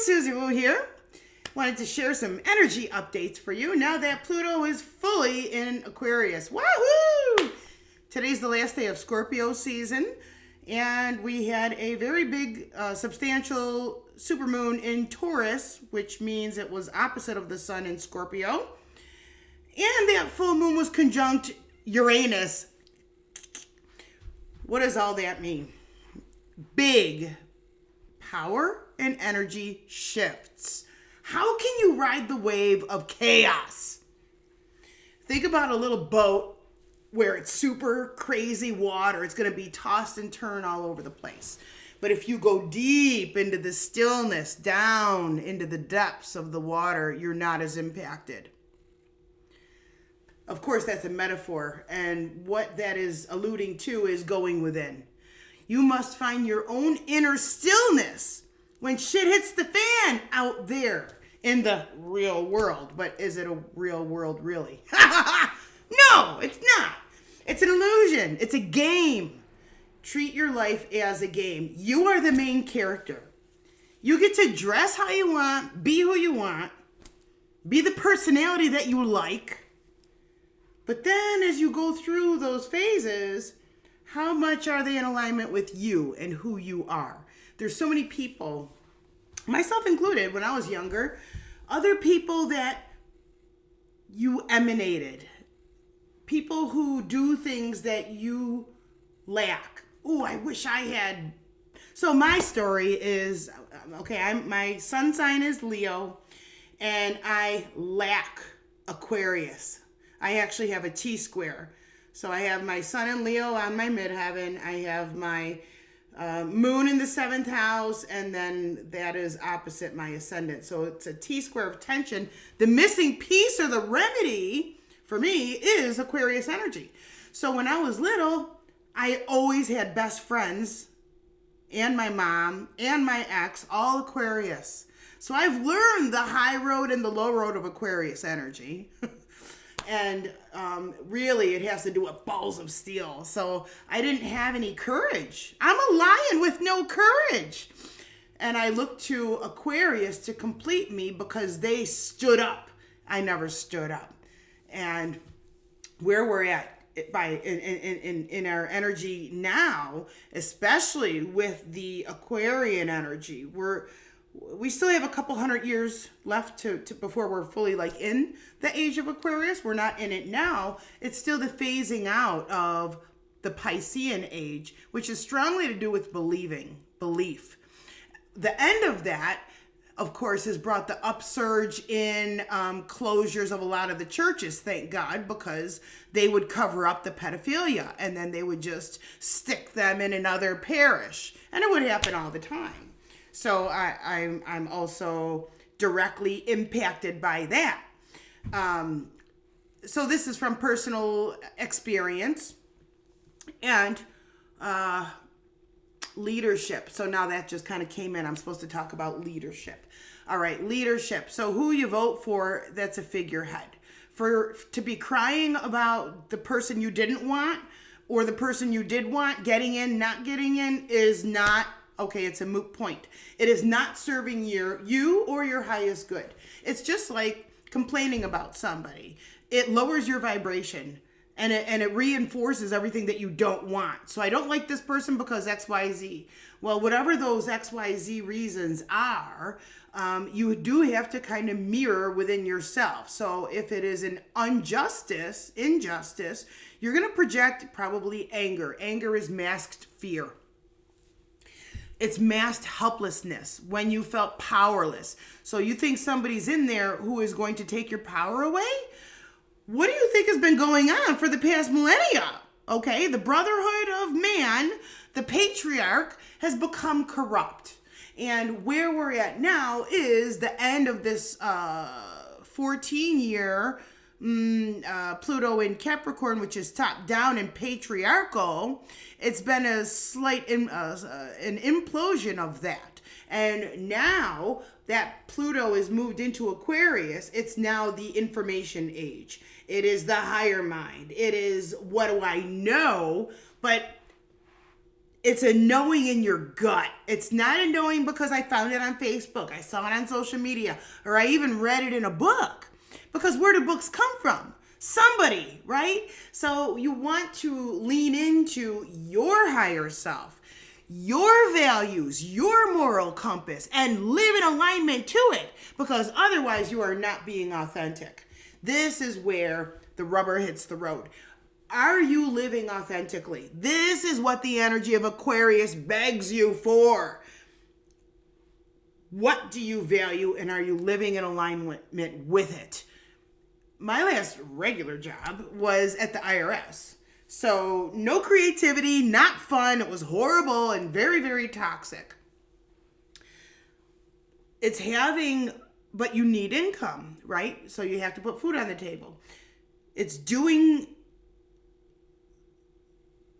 Suzy Woo here. Wanted to share some energy updates for you now that Pluto is fully in Aquarius. Woohoo! Today's the last day of Scorpio season, and we had a very big, substantial supermoon in Taurus, which means it was opposite of the sun in Scorpio. And that full moon was conjunct Uranus. What does all that mean? Big power and energy shifts. How can you ride the wave of chaos? Think about a little boat where it's super crazy water. It's going to be tossed and turned all over the place. But if you go deep into the stillness, down into the depths of the water, you're not as impacted. Of course, that's a metaphor. And what that is alluding to is going within. You must find your own inner stillness when shit hits the fan out there in the real world. But is it a real world, really? No, it's not. It's an illusion. It's a game. Treat your life as a game. You are the main character. You get to dress how you want, be who you want, be the personality that you like. But then as you go through those phases, how much are they in alignment with you and who you are? There's so many people, myself included, when I was younger, other people that you emanated, people who do things that you lack. Oh, I wish I had. So my story is, my sun sign is Leo, and I lack Aquarius. I actually have a T-square. So I have my sun in Leo on my midheaven. I have my moon in the 7th house, and then that is opposite my ascendant. So it's a T-square of tension. The missing piece or the remedy for me is Aquarius energy. So when I was little, I always had best friends, and my mom and my ex, all Aquarius. So I've learned the high road and the low road of Aquarius energy. And really, it has to do with balls of steel. So I didn't have any courage. I'm a lion with no courage. And I looked to Aquarius to complete me because they stood up. I never stood up. And where we're at in our energy now, especially with the Aquarian energy, we still have a couple hundred years left to before we're fully in the age of Aquarius. We're not in it now. It's still the phasing out of the Piscean age, which is strongly to do with belief. The end of that, of course, has brought the upsurge in closures of a lot of the churches, thank God, because they would cover up the pedophilia and then they would just stick them in another parish. And it would happen all the time. So I'm also directly impacted by that. So this is from personal experience and leadership. So now that just kind of came in. I'm supposed to talk about leadership. All right, leadership. So who you vote for, that's a figurehead. To be crying about the person you didn't want or the person you did want, getting in, not getting in, is not okay, it's a moot point. It is not serving you or your highest good. It's just like complaining about somebody. It lowers your vibration and it reinforces everything that you don't want. So I don't like this person because XYZ. Well, whatever those XYZ reasons are, you do have to kind of mirror within yourself. So if it is an injustice, you're going to project probably anger. Anger is masked fear. It's masked helplessness when you felt powerless. So you think somebody's in there who is going to take your power away? What do you think has been going on for the past millennia? Okay, the brotherhood of man, the patriarch, has become corrupt. And where we're at now is the end of this 14-year Pluto in Capricorn, which is top down and patriarchal. It's been a slight an implosion of that. And now that Pluto is moved into Aquarius, it's now the information age. It is the higher mind. It is what do I know? But It's a knowing in your gut. It's not a knowing because I found it on Facebook, I saw it on social media, or I even read it in a book. Because where do books come from? Somebody, right? So you want to lean into your higher self, your values, your moral compass, and live in alignment to it, because otherwise you are not being authentic. This is where the rubber hits the road. Are you living authentically? This is what the energy of Aquarius begs you for. What do you value, and are you living in alignment with it? My last regular job was at the IRS. So no creativity, not fun. It was horrible and very, very toxic. It's but you need income, right? So you have to put food on the table. It's doing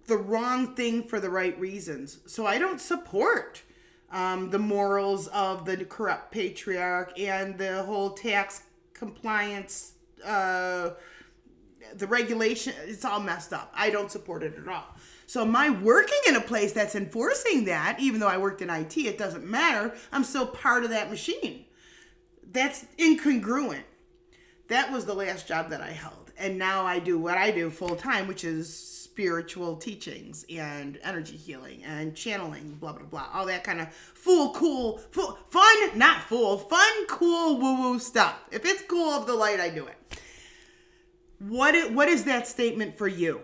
the wrong thing for the right reasons. So I don't support the morals of the corrupt patriarch and the whole tax compliance, the regulation. It's all messed up. I don't support it at all. So my working in a place that's enforcing that, even though I worked in IT, it doesn't matter. I'm still part of that machine. That's incongruent. That was the last job that I held. And now I do what I do full time, which is spiritual teachings and energy healing and channeling, blah, blah, blah. All that kind of fun, cool, woo-woo stuff. If it's cool of the light, I do it. What is that statement for you?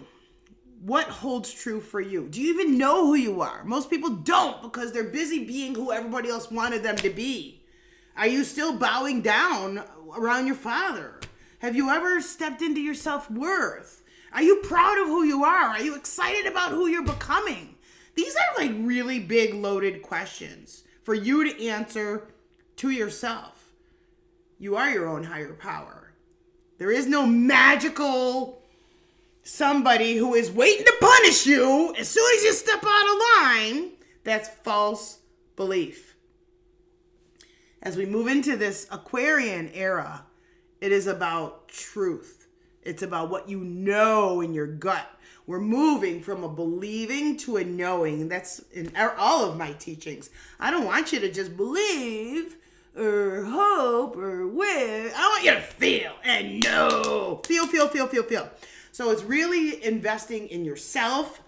What holds true for you? Do you even know who you are? Most people don't, because they're busy being who everybody else wanted them to be. Are you still bowing down around your father? Have you ever stepped into your self-worth? Are you proud of who you are? Are you excited about who you're becoming? These are like really big, loaded questions for you to answer to yourself. You are your own higher power. There is no magical somebody who is waiting to punish you as soon as you step out of line. That's false belief. As we move into this Aquarian era, it is about truth. It's about what you know in your gut. We're moving from a believing to a knowing. That's in all of my teachings. I don't want you to just believe or hope or wish. I want you to feel and know. Feel. So it's really investing in yourself,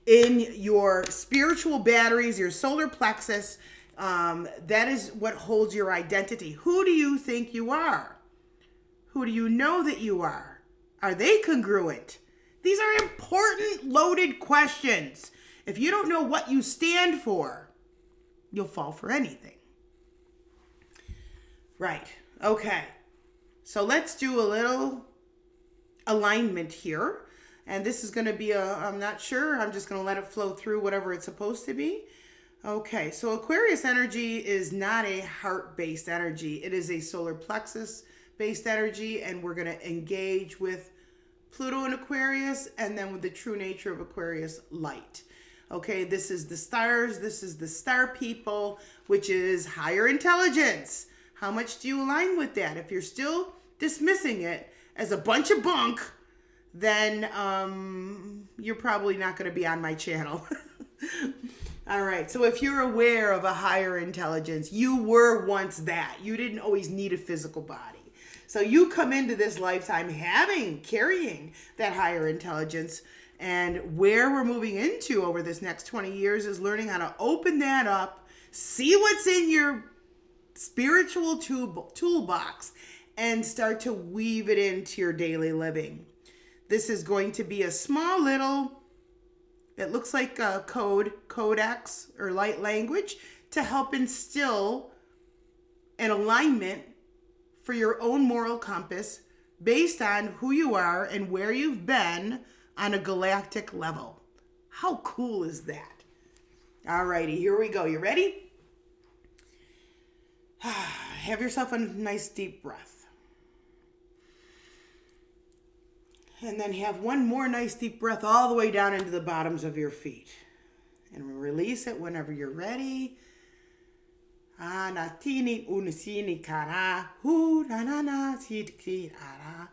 in your spiritual batteries, your solar plexus. That is what holds your identity. Who do you think you are? Who do you know that you are? Are they congruent? These are important, loaded questions. If you don't know what you stand for, you'll fall for anything. Right. Okay. So let's do a little alignment here. And this is going to be I'm not sure. I'm just going to let it flow through whatever it's supposed to be. Okay. So Aquarius energy is not a heart-based energy. It is a solar plexus-based energy. And we're going to engage with Pluto in Aquarius and then with the true nature of Aquarius light. Okay. This is the stars. This is the star people, which is higher intelligence. How much do you align with that? If you're still dismissing it as a bunch of bunk, then you're probably not going to be on my channel. All right. So if you're aware of a higher intelligence, you were once that. You didn't always need a physical body. So you come into this lifetime carrying that higher intelligence. And where we're moving into over this next 20 years is learning how to open that up, see what's in your spiritual toolbox, and start to weave it into your daily living. This is going to be a small little, it looks like a codex or light language to help instill an alignment for your own moral compass based on who you are and where you've been on a galactic level. How cool is that? All righty, here we go. You ready? Have yourself a nice deep breath. And then have one more nice deep breath all the way down into the bottoms of your feet. And release it whenever you're ready. Anatini unisini kana hu na na na sitki ara.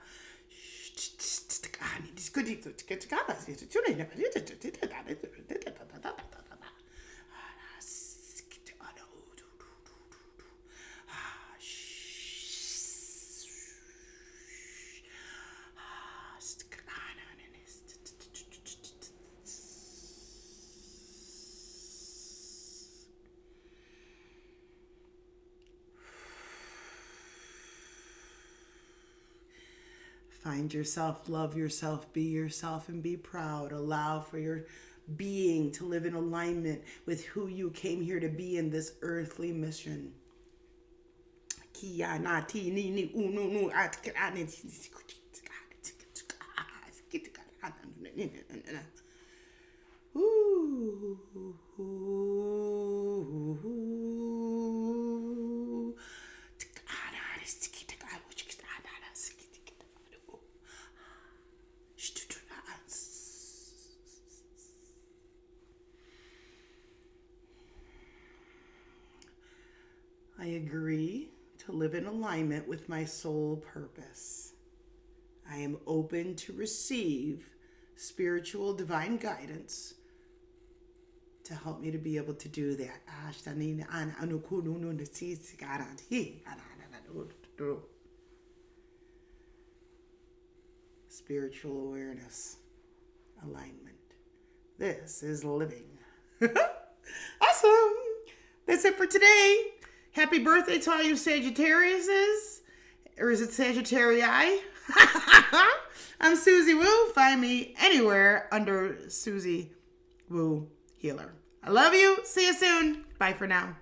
Find yourself, love yourself, be yourself, and be proud. Allow for your being to live in alignment with who you came here to be in this earthly mission. I agree to live in alignment with my soul purpose. I am open to receive spiritual divine guidance to help me to be able to do that. Spiritual awareness, alignment. This is living. Awesome. That's it for today. Happy birthday to all you Sagittariuses. Or is it Sagittarii? I'm Suzy Woo. Find me anywhere under Suzy Woo Healer. I love you. See you soon. Bye for now.